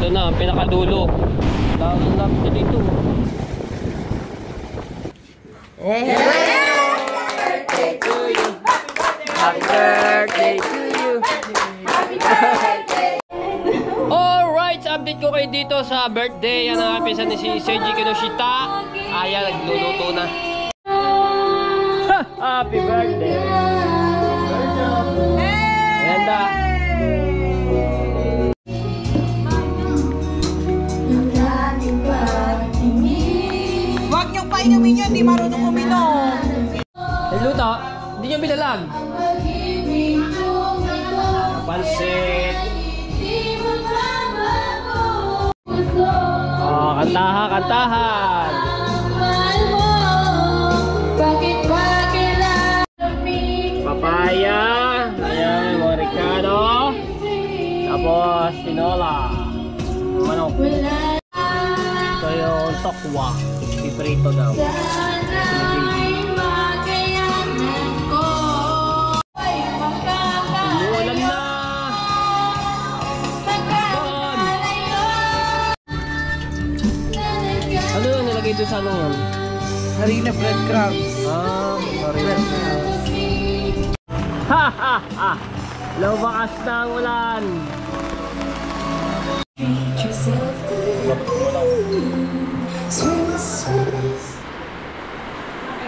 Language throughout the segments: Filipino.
Ito na, ang pinakadulo. Lang dito. Happy birthday to you. Happy birthday to you. Happy birthday. Alright, update ko kayo dito sa birthday. Yan ang happy ni si Seiji Kinoshita. Ayan, nagluluto na. Happy birthday. Ganda. Huwag niyong painumin yun, di marunong uminom. Luto, hindi nyo bilalag. Pansit. Oh, kantahan. Papaya. Ayan, moricano. Tapos, tinola. Manok. Ito yung tokwa. Iprito daw. Umuulan na. Ano yung nilagay doon sa ano yun? Harina breadcrumbs. Harina. Ha ha ha! Lumakas na ang ulan.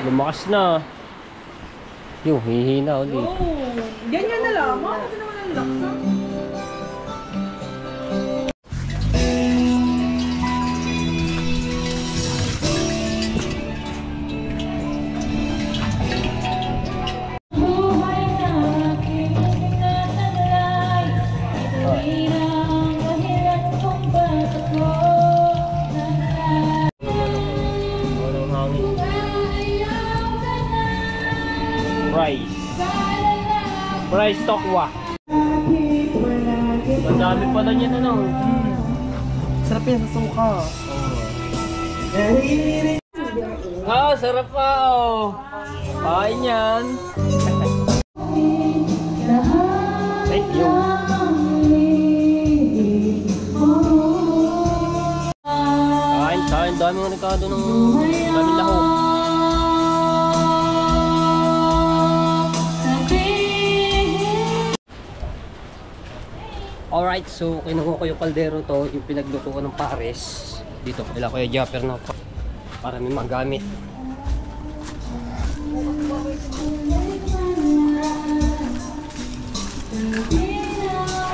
Lumakas na. Yung hihina ulit. Ganyan na lang. Kasi naman ang laksa. Rice tokwa. Ang dami pala niyan ano. Sarap yan sa suka. Sarap pa oh. Kain yan. Thank you. Kain. Dami nga nagkado ng daming lahok. Alright, so kinuha ko yung kaldero to, yung pinaglutuan ng pares. Dito, kailangan ko yung japper na para may magamit.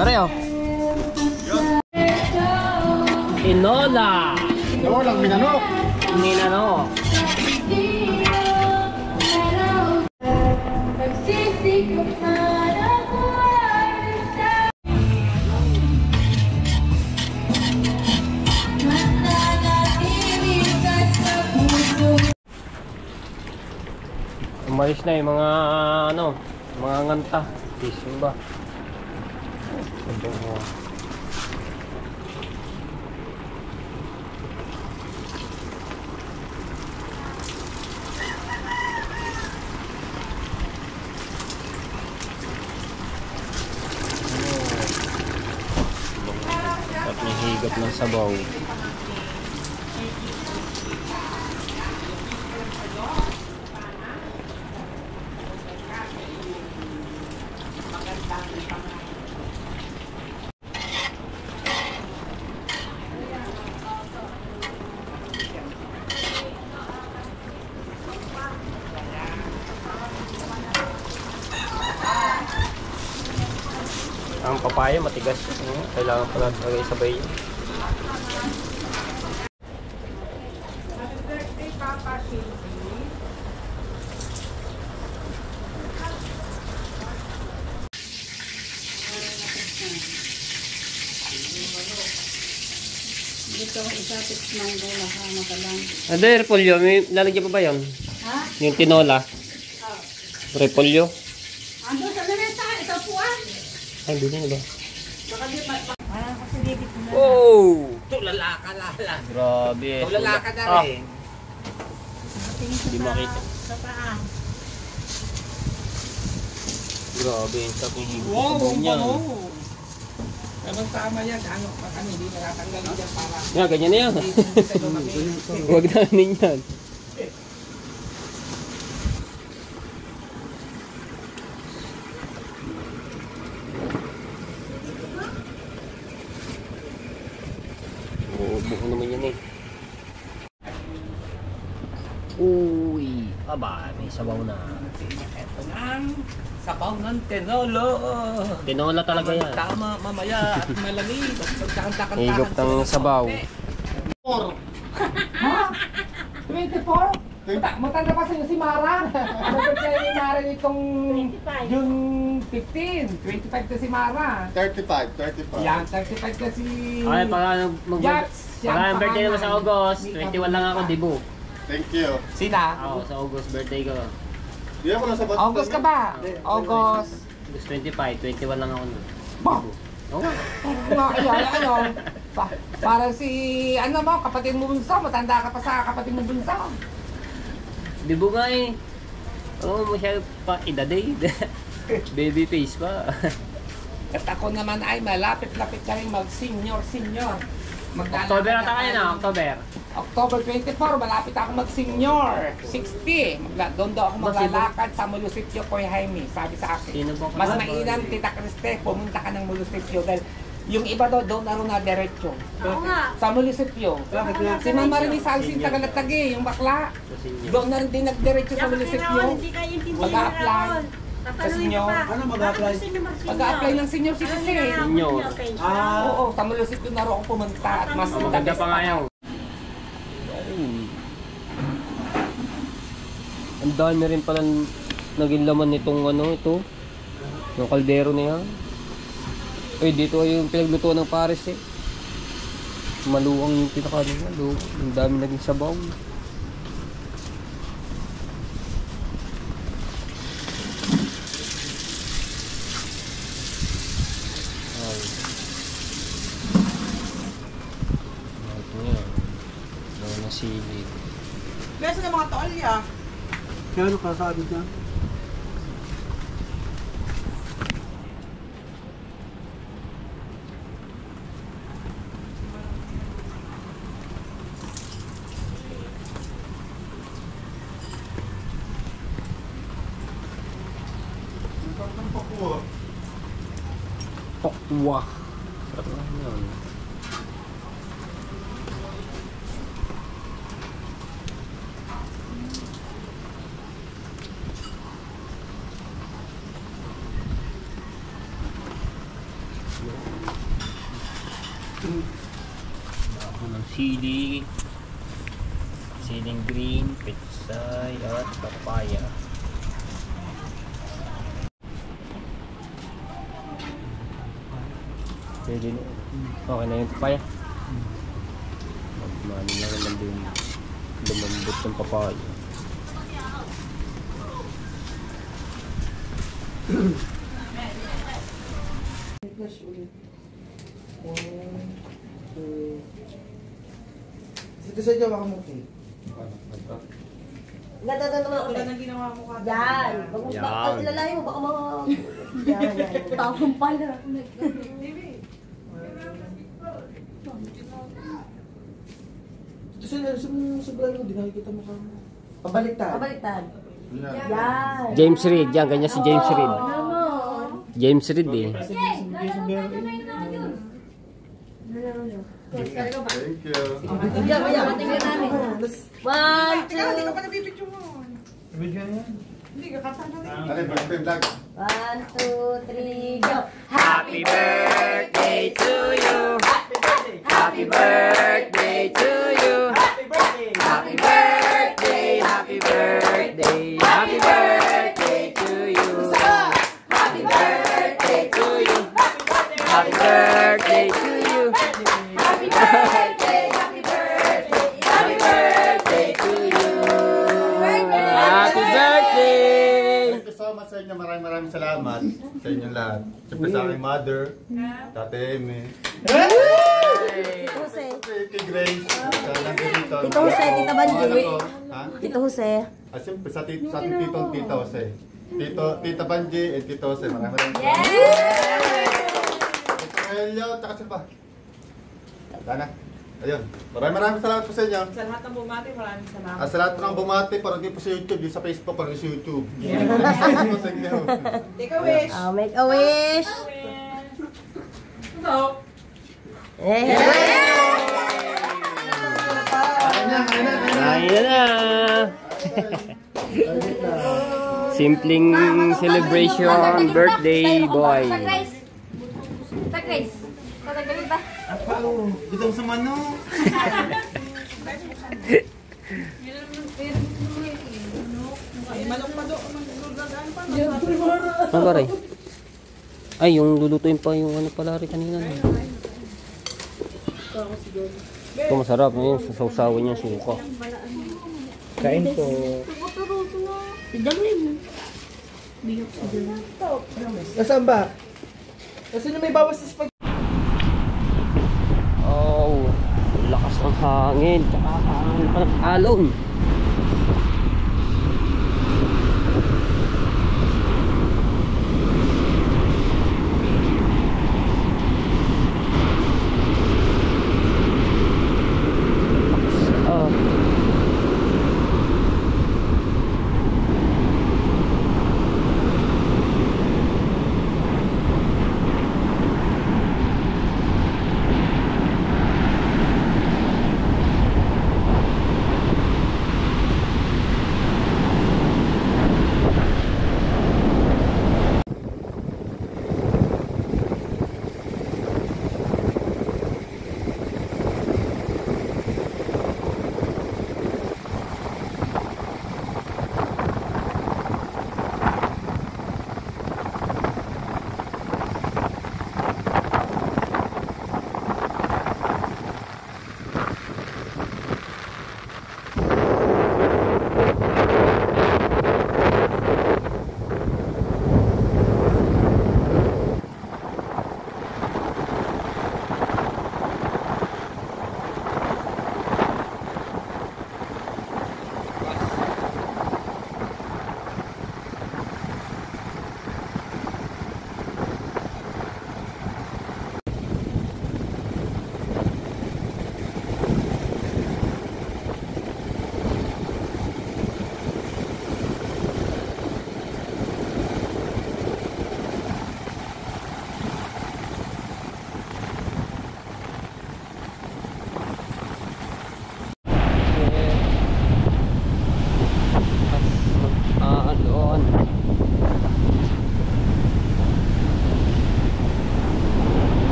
Pareho. Inola. Inolang minanok. Minanok. Umalis na yung mga mga nganta. Piso ba? At may higop ng sabaw. Ang papaya matigas. Kailangan pala lagay sabay yun. Dito isapit ng bola ha, makalang. Ano yung repolyo? May lalagyan pa ba yun? Ha? Yung tinola? Repolyo? Ando sa lamesa, ito po ah. Ay, hindi na ba? Baka di pa. Parang kasi dito na. Oh! Tulala ka lala. Grabe. Tulala ka na rin. Hindi makita. Sa paa. Grabe, yung sabi Wow, niya. Tamang tama yan. Ano, hindi natatanggal yan para. Yan, ganyan na yan. Huwag na yan. Buo naman yan eh. Uy, aba, may sabaw na. Ito ang sabaw ng tinola. Tinola talaga yan. Tama mamaya at malamig. Pagkakantakan-takan. Higop ng sabaw. 24? Matanda pa sa'yo si Mara. Nagpapaya ni Mara itong June 15. 25 na si Mara. 35. Yan, 35 na si... Ay, pagka Jax. ang birthday naman sa August, 21 lang ako, dibo. Thank you. Sina? Ako, sa August birthday ko. Di ako nasa bata. August ka ba? August. August 25, 21 lang ako. Ba? Oo. Ano? Parang si, ano mo, kapatid mo bunso. Matanda ka pa sa kapatid mo bunso. Dibo nga eh. Oo, masyado pa edad eh. Baby face pa. At ako naman ay malapit-lapit ka rin mag-senior. October ata kayo na, October. October 24, malapit ako mag-senior. 60. Doon daw ako maglalakad sa Mulusityo, Kuya Jaime. Sabi sa akin. Sino po? Mas mainam, Tita Criste, pumunta ka ng Mulusityo. Dahil yung iba daw, doon na rin na diretso. Oo nga. Sa Mulusityo. Si Mama Rini Salsin, Tagalatagi, yung bakla. Doon na rin din nagdiretso sa Mulusityo. Hindi kayo intindihin Mag-a-apply. Tapos Senior. Ano mag-a-apply? Mag-a-apply ng senior citizen. Senior. Oo, sa Mulusityo na rin ako pumunta at mas Maganda pa nga yan. Ang dami rin pala naging laman nitong ano, ito. Yung kaldero na yan. Uy, dito ay yung pinaglutuan ng pares eh. Maluwang yung pinakaluwa. Ang dami naging sabaw. Ay. Ito yan. Lawan na sili. Beso ng mga tolya. Kano ka sabi niya? Pokwa. Sarap na yun. Ako ng sili, siling green, pitsay, at papaya. Pwede na. Okay na yung papaya. Magmano na naman din lumambot ng papaya. Sige sa Jawa ka mo, Kate. Ganda naman ako. Wala nang ginawa mo ka. Yan. Yan. Pag ilalayo mo, baka mga... Yan. Tapong pala. Sa vlog mo, di nakikita mo ka. Pabaliktad. Pabaliktad. Yan. Yan. James Reid, yan, ganyan si James Reid. Naman. James Reid eh. Thank you. Diyan, kaya tingnan namin. 1, 2, Ikaw, hindi ka pa nabibidyo mo. Hindi ka katanda rin. Ano yung vlog? 1, 2, 3, go! Happy birthday to you. Happy birthday to you. Happy birthday, happy birthday, happy birthday to you. Happy birthday to you. Happy birthday to you. Happy birthday! Happy birthday! Happy birthday to you. Happy birthday. Thank you so much sa inyo. Maraming salamat sa inyong lahat. Siyempre sa aking mother, Tate Eme. Tito Jose. Kay Grace. Sa nandito. Tito Jose, Tita Banji. Ano to? Ha? Tito Jose. Siyempre sa ating titong Tita Jose. Tita Banji and Tito Jose. Maraming salamat. Yay! Ito Aurelio, tsaka sino pa? Dana. Ayun. Maraming salamat po sa inyo. Sa lahat ng bumati, maraming salamat. Sa lahat ng bumati, parang di po sa YouTube, yung sa Facebook, parang sa YouTube. Sa inyo. Take a wish. Make a wish. No. Eh. Ayan na. Simpleng celebration, birthday boy. Tag-race. Tatagalin ba? Dito sa mano. Manok pa doon. Magdudadaan pa. Ano ba rin? Ay, yung lulutuin pa yung ano pala rin kanina. Ito masarap. Yung sasawsawan niya suka. Kain po. Idamay mo. Biyok sa dyan. Nasaan ba? Nasaan yung may bawas sa spag... Oh, lakas ng hangin. Tsaka hangin pa ng alon.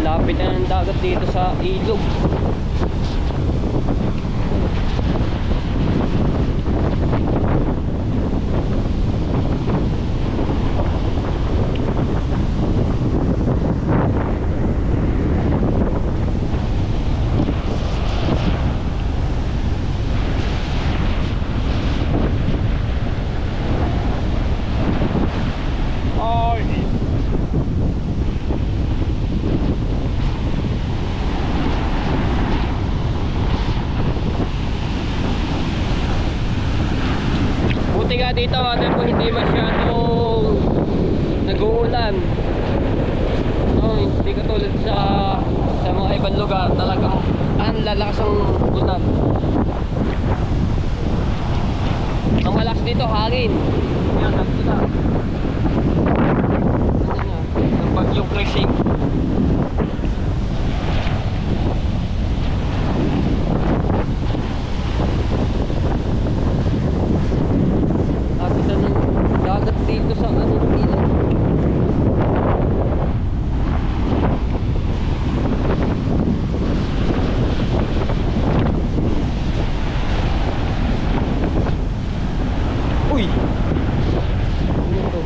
Lapit na ng dagat dito sa ilog. Buti nga dito ano po, hindi masyadong nag-uulan. No, hindi katulad sa mga ibang lugar, talagang ang lalakas ang ulan. Ang malakas dito hangin. Yan, dito na. Ang bagyong crushing. Dagat dito sa ano ng ilog. Uy! Ano to?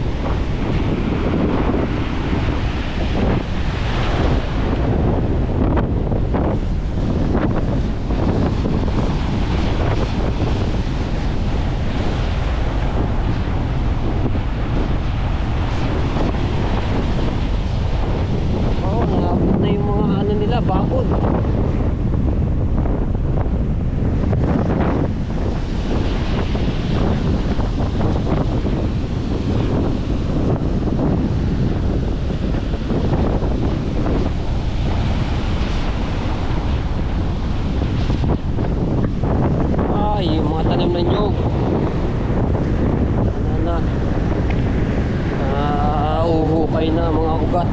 Matibay na mga ugat.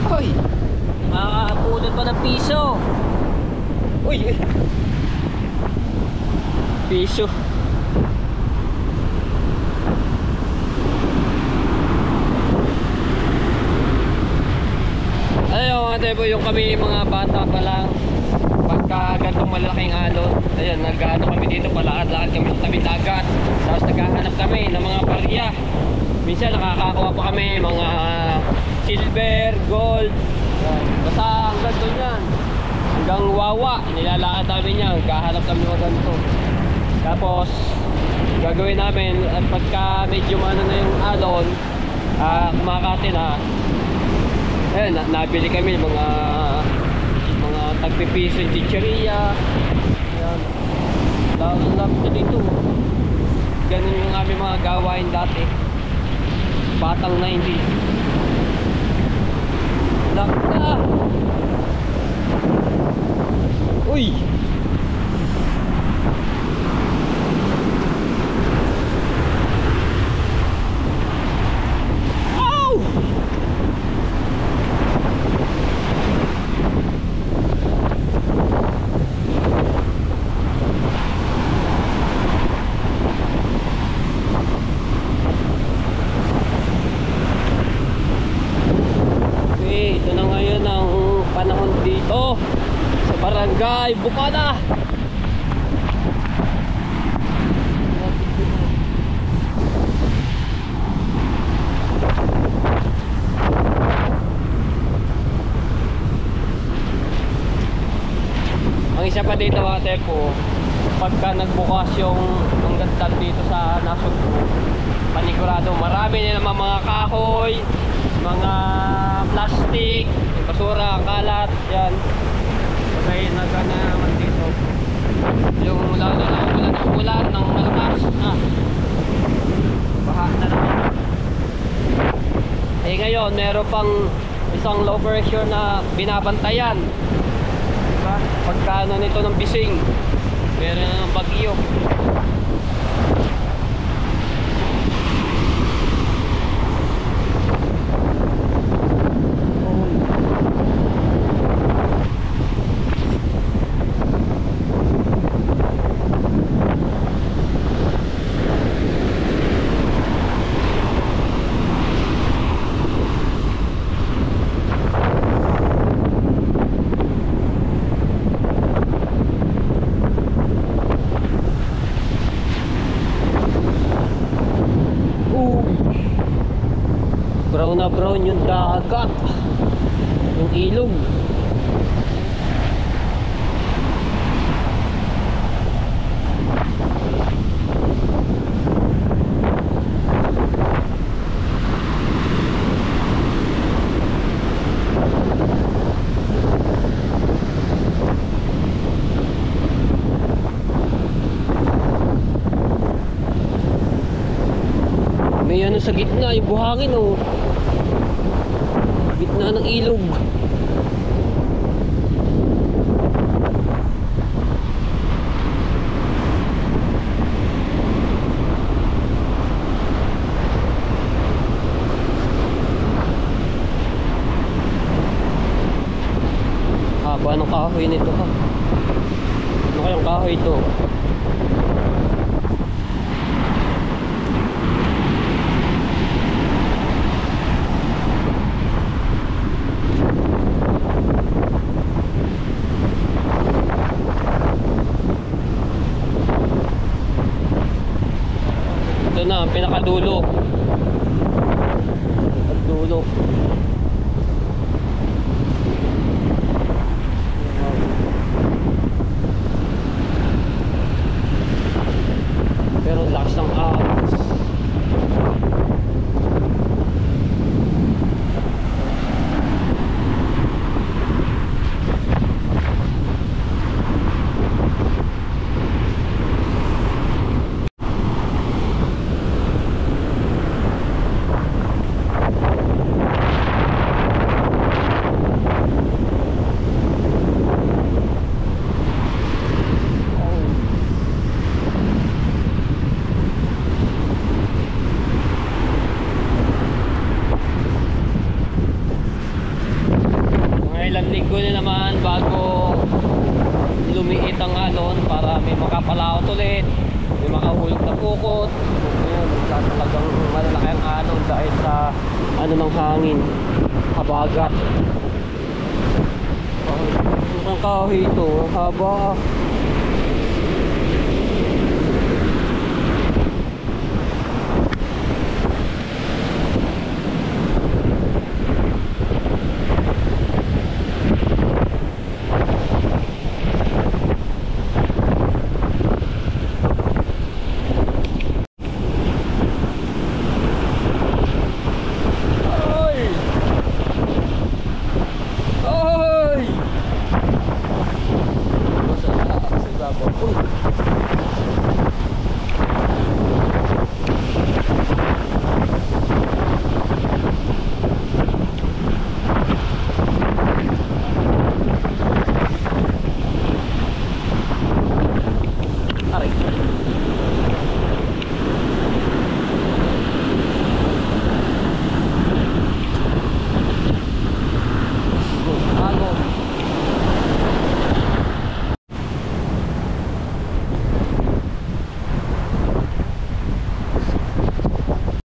Hoy! Makakapulot pa ng piso. Uy! Piso. Ayun mga tebo, yung kami mga bata pa lang, pagka gantong malaking alon, ayun, nag-ano kami dito, palakad-lakad kami sa tabi dagat. Tapos naghahanap kami ng mga barya. Minsan nakakakuha pa kami mga silver, gold. Basta hanggang doon yan, hanggang wawa, nilalakad namin yan, kahanap kami mga ganito. Tapos gagawin namin at pagka medyo ano na yung alon, kumakati na, nabili kami mga tagpipiso yung chicheria. Yan, lalo dito. Ganun yung aming mga gawain dati, batang 90s. Lakta! Uy! Ow! Ito na ngayon ang panahon dito sa Barangay Bukana. Ang isa pa dito mga tepo, pagka nagbukas yung ganda dito sa Nasugbu, panigurado marami na naman mga kahoy, mga plastic, yung basura, kalat, yan. Okay, nagana naman dito. Yung lalo na ulan ng malakas na. Baha na naman. Eh ngayon, meron pang isang low pressure na binabantayan. Diba? Pagkano nito ng bising, meron na ng bagyo. Brown na brown yung dagat, yung ilog. May ano sa gitna, yung buhangin oh. Gitna ng ilog. Haba ng kahoy nito ha. Ano kayang kahoy ito? Ito na ang pinakadulo. Dulo. Pero lakas ng ahas. laot ulit. May makahulog na pukot. Ayan, talagang malalaki ang alon dahil sa ano ng hangin, habagat. Ang kahoy ito, haba.